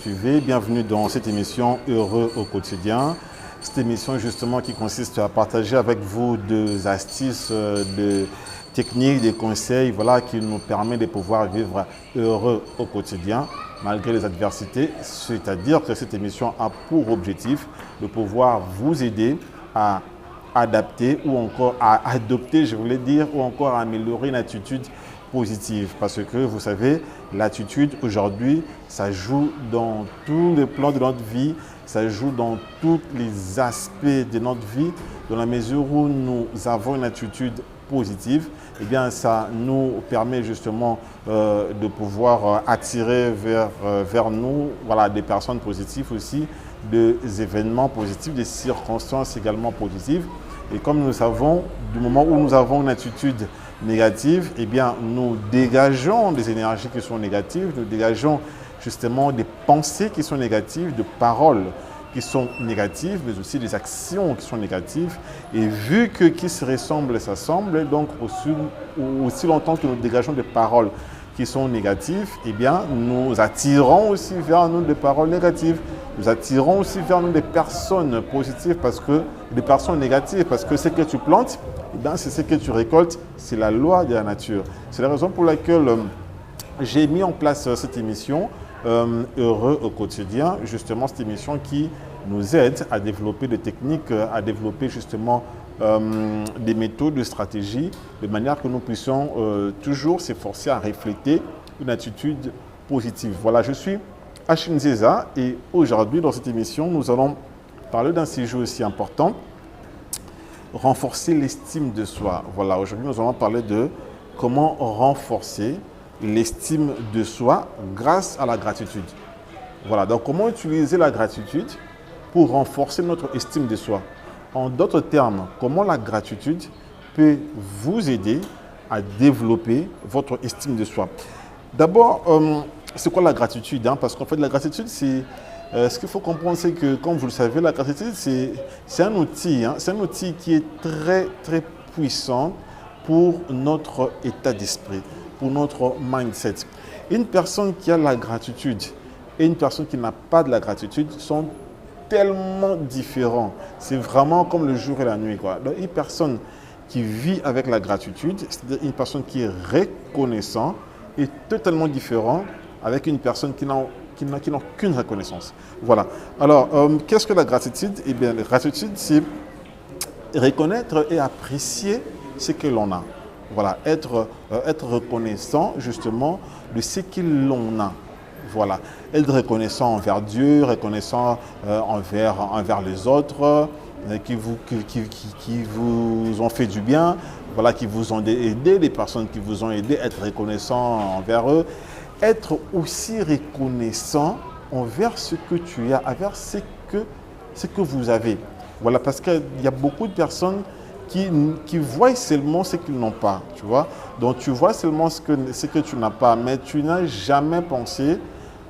suivez. Bienvenue dans cette émission Heureux au quotidien. Cette émission justement qui consiste à partager avec vous des astuces, des techniques, des conseils, voilà, qui nous permet de pouvoir vivre heureux au quotidien malgré les adversités. C'est-à-dire que cette émission a pour objectif de pouvoir vous aider à adapter ou encore à adopter, je voulais dire, ou encore à améliorer une attitude positive. Parce que vous savez, l'attitude aujourd'hui, ça joue dans tous les plans de notre vie, ça joue dans tous les aspects de notre vie. Dans la mesure où nous avons une attitude positive, eh bien, ça nous permet justement de pouvoir attirer vers nous, voilà, des personnes positives aussi, des événements positifs, des circonstances également positives. Et comme nous savons, du moment où nous avons une attitude négative, eh bien, nous dégageons des énergies qui sont négatives, nous dégageons justement des pensées qui sont négatives, de paroles qui sont négatives, mais aussi des actions qui sont négatives. Et vu que qui se ressemble s'assemble, donc aussi longtemps que nous dégageons des paroles qui sont négatives, eh bien, nous attirons aussi vers nous des paroles négatives. Nous attirons aussi vers nous des personnes positives, des personnes négatives, parce que ce que tu plantes, eh bien, c'est ce que tu récoltes, c'est la loi de la nature. C'est la raison pour laquelle j'ai mis en place cette émission Heureux au quotidien, justement cette émission qui nous aide à développer des techniques, à développer justement des méthodes, des stratégies, de manière que nous puissions toujours s'efforcer à refléter une attitude positive. Voilà, je suis Achille Nzeza et aujourd'hui dans cette émission, nous allons parler d'un sujet aussi important, renforcer l'estime de soi. Voilà, aujourd'hui nous allons parler de comment renforcer l'estime de soi grâce à la gratitude. Voilà, donc comment utiliser la gratitude pour renforcer notre estime de soi. En d'autres termes, comment la gratitude peut vous aider à développer votre estime de soi. D'abord, c'est quoi la gratitude, hein? Parce qu'en fait, la gratitude, c'est ce qu'il faut comprendre, c'est que, comme vous le savez, la gratitude, c'est un outil, hein? C'est un outil qui est très, très puissant pour notre état d'esprit, pour notre mindset. Une personne qui a la gratitude et une personne qui n'a pas de la gratitude sont tellement différents. C'est vraiment comme le jour et la nuit, quoi. Donc, une personne qui vit avec la gratitude, c'est-à-dire une personne qui est reconnaissante, est totalement différent avec une personne qui n'a aucune reconnaissance. Voilà. Alors, qu'est-ce que la gratitude? Eh bien, la gratitude, c'est reconnaître et apprécier ce que l'on a. Voilà, être reconnaissant justement de ce que l'on a. Voilà, être reconnaissant envers Dieu, reconnaissant envers les autres qui vous ont fait du bien, voilà, qui vous ont aidé, les personnes qui vous ont aidé, être reconnaissant envers eux. Être aussi reconnaissant envers ce que tu as, envers ce que vous avez. Voilà, parce qu'il y a beaucoup de personnes qui voient seulement ce qu'ils n'ont pas, tu vois. Donc, tu vois seulement ce que tu n'as pas, mais tu n'as jamais pensé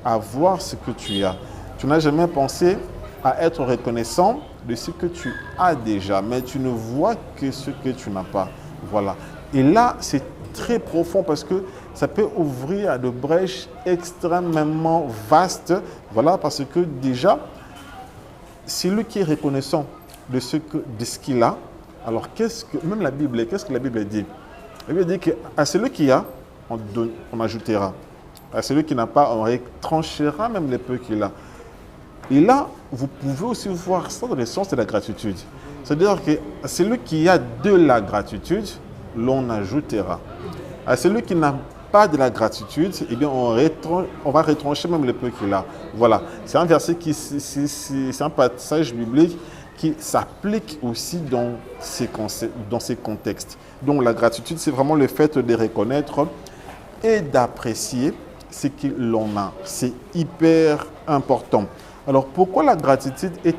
à voir ce que tu as. Tu n'as jamais pensé à être reconnaissant de ce que tu as déjà, mais tu ne vois que ce que tu n'as pas. Voilà. Et là, c'est très profond parce que ça peut ouvrir à de brèches extrêmement vastes. Voilà, parce que déjà, celui qui est reconnaissant de ce qu'il a, alors même la Bible, qu'est-ce que la Bible dit? La Bible dit qu'à celui qui a, on ajoutera. À celui qui n'a pas, on retranchera même les peu qu'il a. Et là, vous pouvez aussi voir ça dans le sens de la gratitude. C'est-à-dire qu'à celui qui a de la gratitude, l'on ajoutera. À celui qui n'a pas de la gratitude, eh bien, on va retrancher même les peu qu'il a. Voilà. C'est un verset c'est un passage biblique qui s'applique aussi dans ces contextes. Donc, la gratitude, c'est vraiment le fait de reconnaître et d'apprécier ce que l'on a. C'est hyper important. Alors, pourquoi la gratitude est